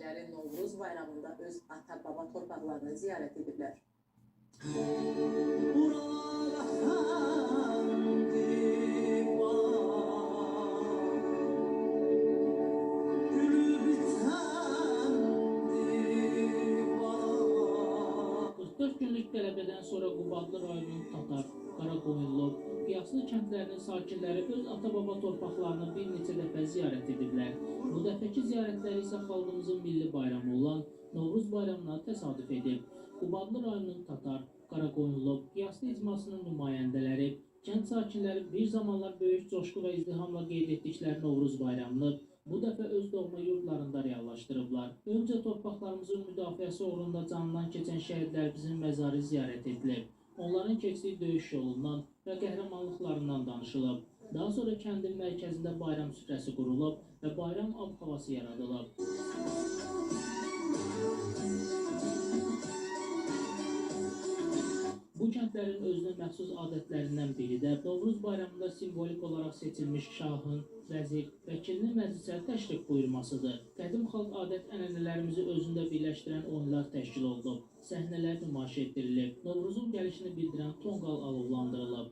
sakinləri Novruz bayramında öz ata-baba torpaqlarını ziyarət ediblər. Günlük qələbədən sonra Qubadlı rayonunun Tatar, Qaraqoyunlu, Qiyaslı kəndlərinin sakinləri öz ata-baba torpaqlarını bir neçə dəfə ziyarət ediblər. Bu dəfəki ziyarətləri isə xalqımızın milli bayramı olan Novruz bayramına təsadüf edib. Qubadlı rayonunun Tatar, Qaraqoyunlu, Qiyaslı icmasının nümayəndələri, kənd sakinləri bir zamanlar böyük coşqu və izdihamla qeyd etdikləri Novruz bayramını bu dəfə öz doğma yurdlarında reallaşdırıblar. Öncə torpaqlarımızın müdafiəsi uğrunda canından keçən şəhidlərimizin məzarı ziyarət edilib. Onların keçdiyi döyüş yolundan və qəhrəmanlıqlarından danışılıb. Daha sonra kəndin mərkəzində bayram süfrəsi qurulub və bayram ab-havası yaradılıb. Bu kəndlərin özünə məxsus adətlərindən biri də Novruz bayramında simvolik olaraq seçilmiş şahın, vəzir, vəkilinin məclisə təşrif buyurmasıdır. Qədim xalq adət-ənənələrimizi özündə birləşdirən oyunlar təşkil olunub. Səhnələr nümayiş etdirilib. Novruzun gəlişini bildirən tonqal alovlandırılıb.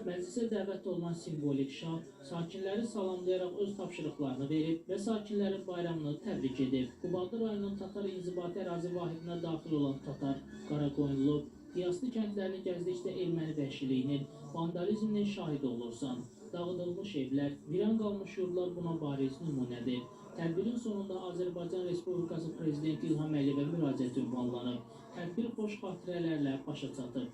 Məclisə dəvət olunan simvolik şah sakinləri salamlayaraq öz tapşırıqlarını verib və sakinlərin bayramını təbrik edib. Qubadlı rayonunun Tatar inzibati ərazi vahidinə daxil olan Tatar, Qaraqoyunlu, Qiyaslı kəndlərini gəzdikdə erməni vəhşiliyinin, vandalizminin şahidi olursan. Dağıdılmış evlər, viran qalmış yurtlar buna bariz nümunədir. Tədbirin sonunda Azərbaycan Respublikası Prezidenti İlham Əliyevə müraciət ünvanlanıb. Tədbir xoş xatirələrlə başa çatıb.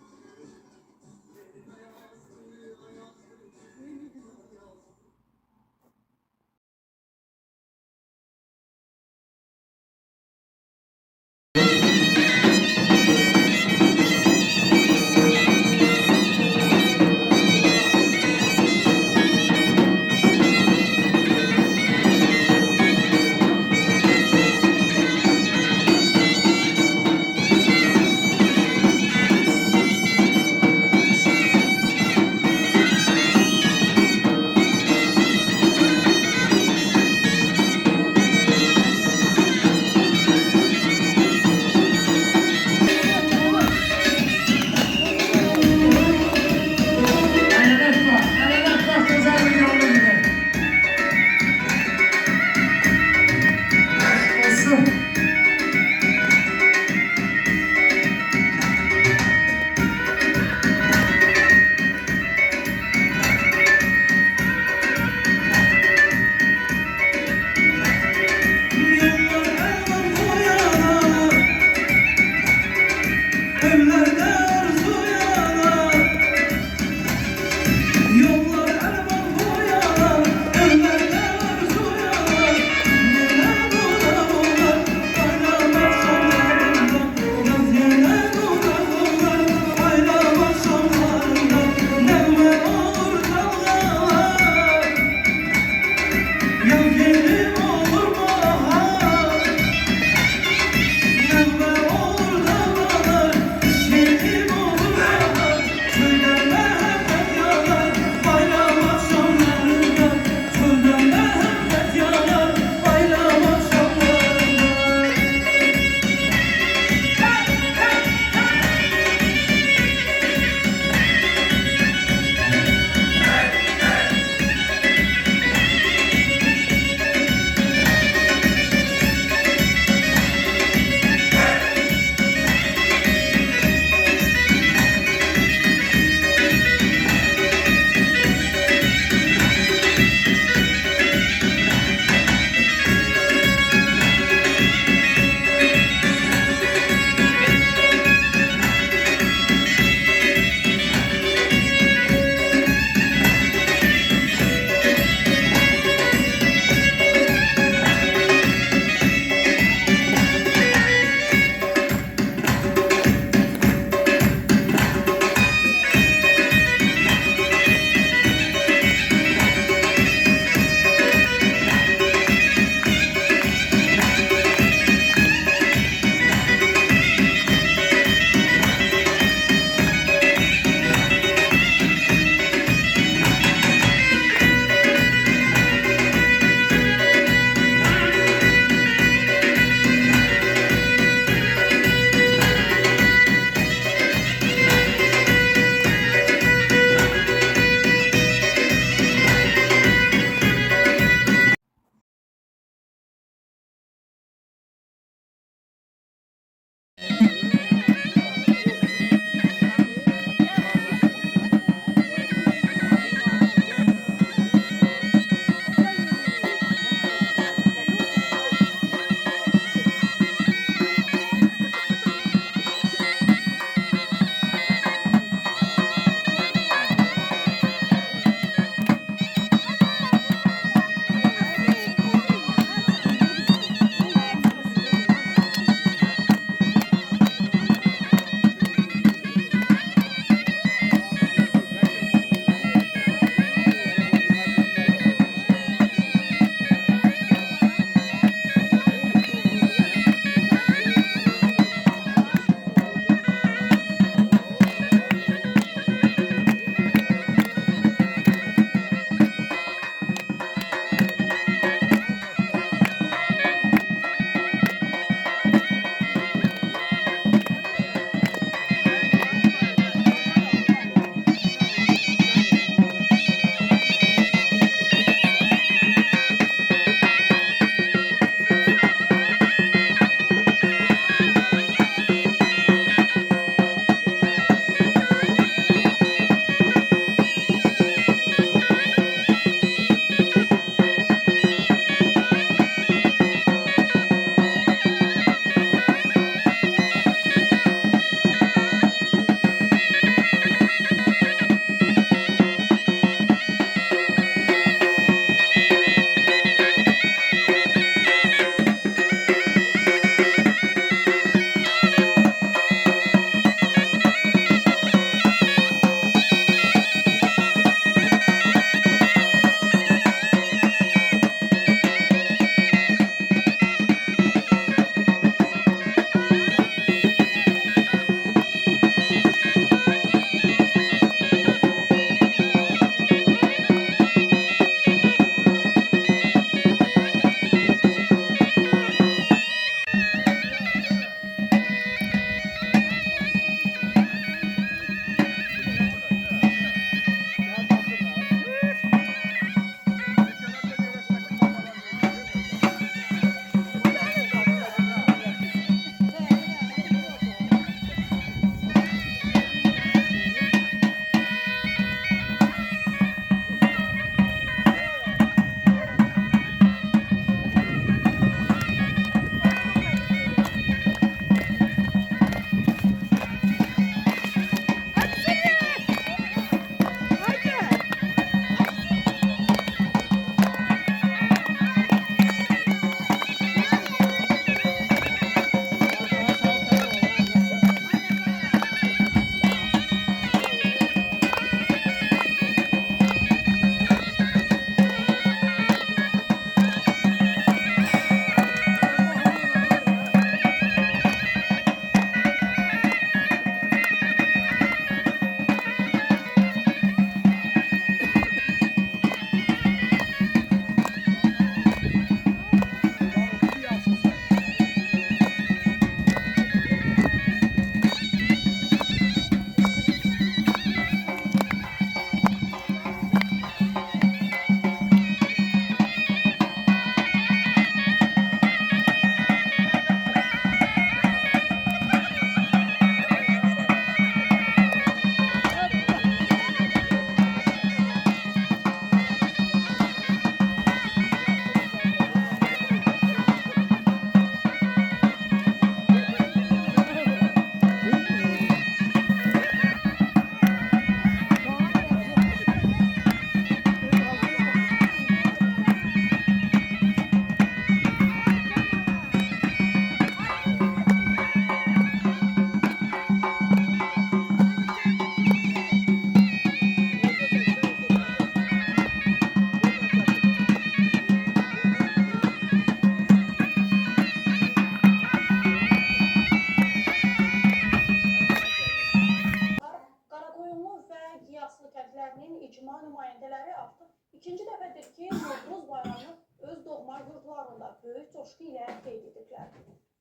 Qiyaslı kəndlərinin icma nümayəndələri artıq ikinci dəfədir ki, Novruz bayramını öz doğma yurdlarında böyük coşqu ilə qeyd ediblər.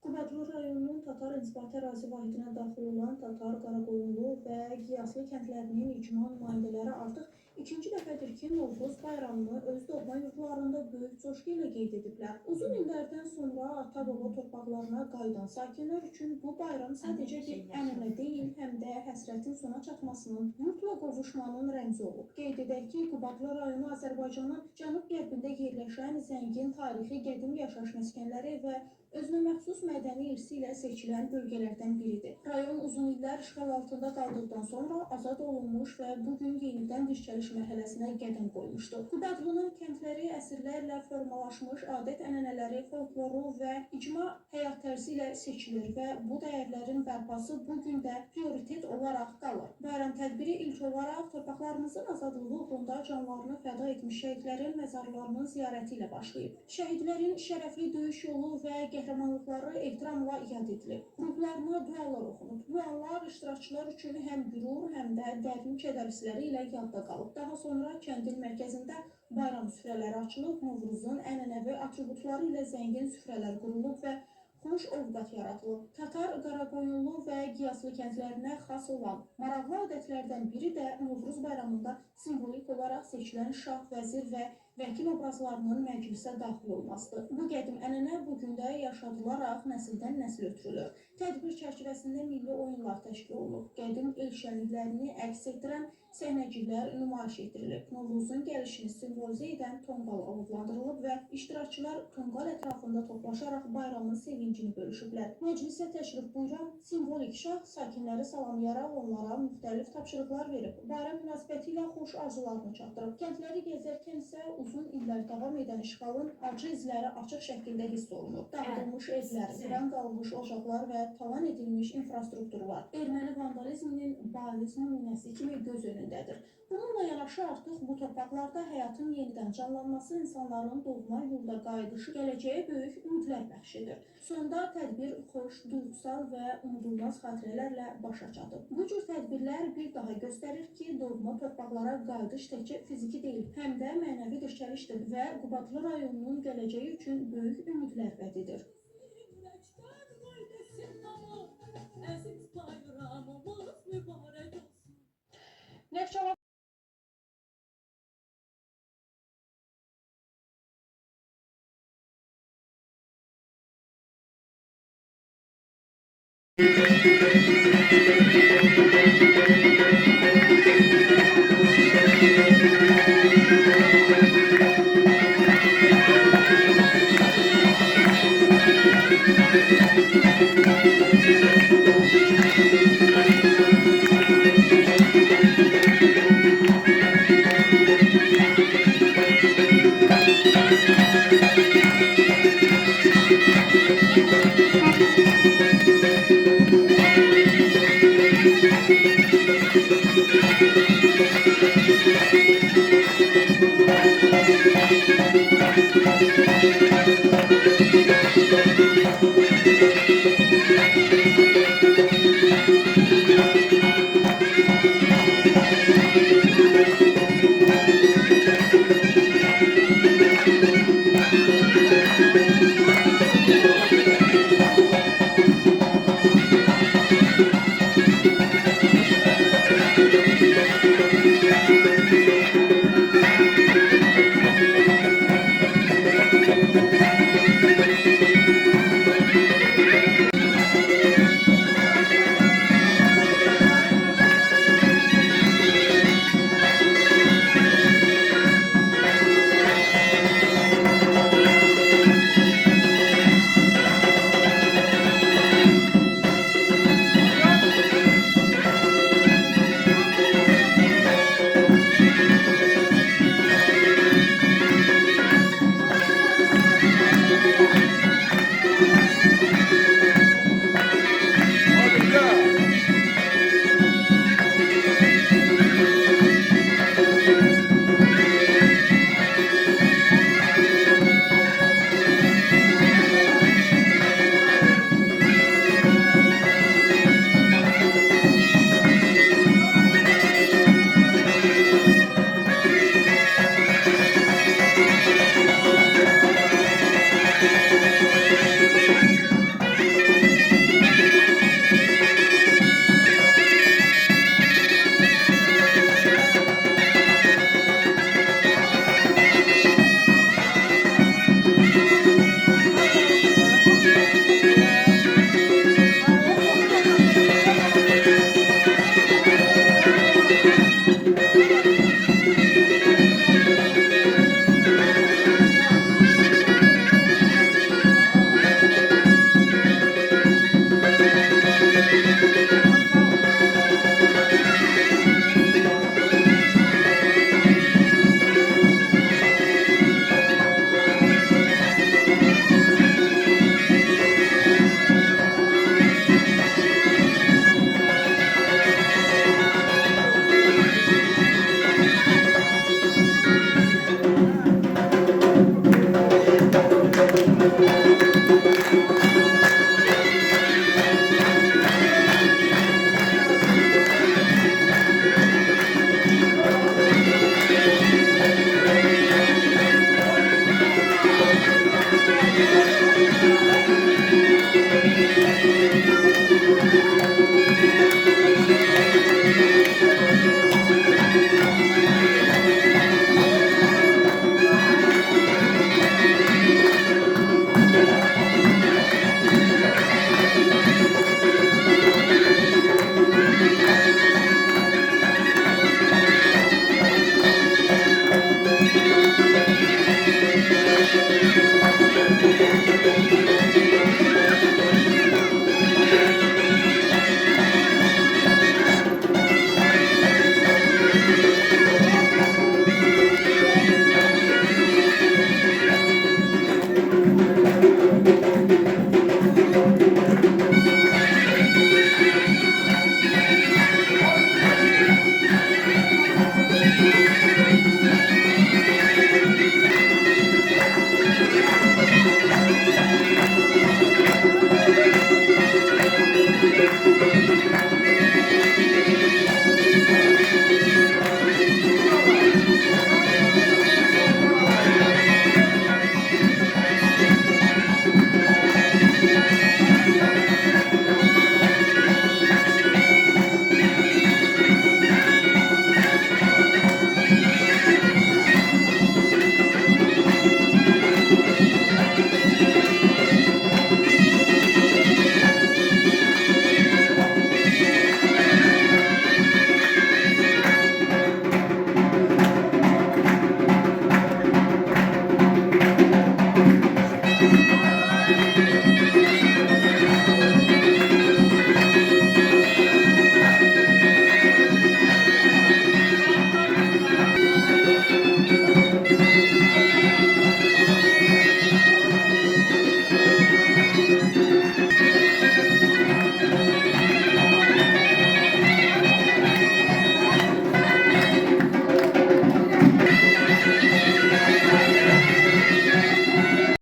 Qubadlı rayonunun Tatar inzibati ərazi vahidinə daxil olan Tatar, Qaraqoyunlu və Qiyaslı kəndlərinin icma nümayəndələri artıq ikinci dəfədir ki, Novruz bayramını öz doğma yurdlarında böyük coşqu ilə qeyd ediblər. Uzun illərdən sonra ata-baba torpaqlarına qayıdan sakinlər üçün bu bayram sadəcə bir ənənə deyil, həm də həsrətin sona çatmasının, yurdla qovuşmanın rəmzi olub. Qeyd edək ki, Qubadlı rayonu Azərbaycanın cənub-qərbində yerləşən zəngin tarixi qədim yaşayış məskənləri və özünə məxsus mədəni irsi ilə seçilən bölgələrdən biridir. Rayon uzun illər işğal altında qaldıqdan sonra azad olunmuş və bugün yenidən dirçəliş mərhələsinə qədəm qoymuşdu. Qubadlının kəndləri əsrlərlə formalaşmış adət-ənənələri, folkloru və icma həyat tərzi ilə seçilir və bu dəyərlərin bərpası bugün də prioritet olaraq qalır. Bayram tədbiri ilk olaraq torpaqlarımızın azadlığı uğrunda canlarını fəda etmiş şəhidlərin məzarlarının ziyarəti ilə başlayıb. Şəhidlərin şərəfli döyüş yolu və qəhrəmanlıqları ehtiramla yad edilib. Ruhlarına dualar oxunub. Bu anlar iştirakçılar üçün həm qürur, həm də dərin kədər hissləri ilə yadda qalıb. Daha sonra kəndin mərkəzində bayram süfrələri açılıb, Novruzun ənənəvi atributları ilə zəngin süfrələr qurulub və xoş ovqat yaradılıb. Tatar, Qaraqoyunlu və Qiyaslı kəndlərinə xas olan maraqlı adətlərdən biri də Novruz bayramında simvolik olaraq seçilən şah, vəzir və vəkil obrazlarının məclisə daxil olmasıdır. Bu qədim ənənə bugün də yaşadılaraq nəsildən nəsil ötürülür. Tədbir çərçivəsində milli oyunlar təşkil olunub. Qədim el şənliklərini əks etdirən səhnəciklər nümayiş etdirilib. Novruzun gəlişini simvolizə edən tonqal alovlandırılıb və iştirakçılar tonqal ətrafında toplaşaraq bayramın sevincini bölüşüblər. Məclisə təşrif buyuran simvolik şah sakinləri salamlayaraq onlara müxtəlif tapşırıqlar verib. Bayram münasibəti ilə xoş arzularını çatdırıb. Kəndləri gəzərkən isə uzun illər davam edən işğalın acı izləri açıq şəkildə hiss olunur. Dağıdılmış evlər, viran qalmış ocaqlar və talan edilmiş infrastruktur var. Erməni vandalizminin bariz nümunəsi kimi göz önündədir. Bununla yanaşı artıq bu torpaqlarda həyatın yenidən canlanması insanların doğma yurda qayıdışı gələcəyə böyük ümidlər bəxş edir. Sonda tədbir xoş, duyğusal və unudulmaz xatirələrlə başa çatıb. Bu cür tədbirlər bir daha göstərir ki, doğma torpaqlara qayıdış təkcə fiziki deyil, həm də mənəvi dirçəlişdir və Qubadlı rayonunun gələcəyi üçün böyük ümidlər vədidir. Neftçala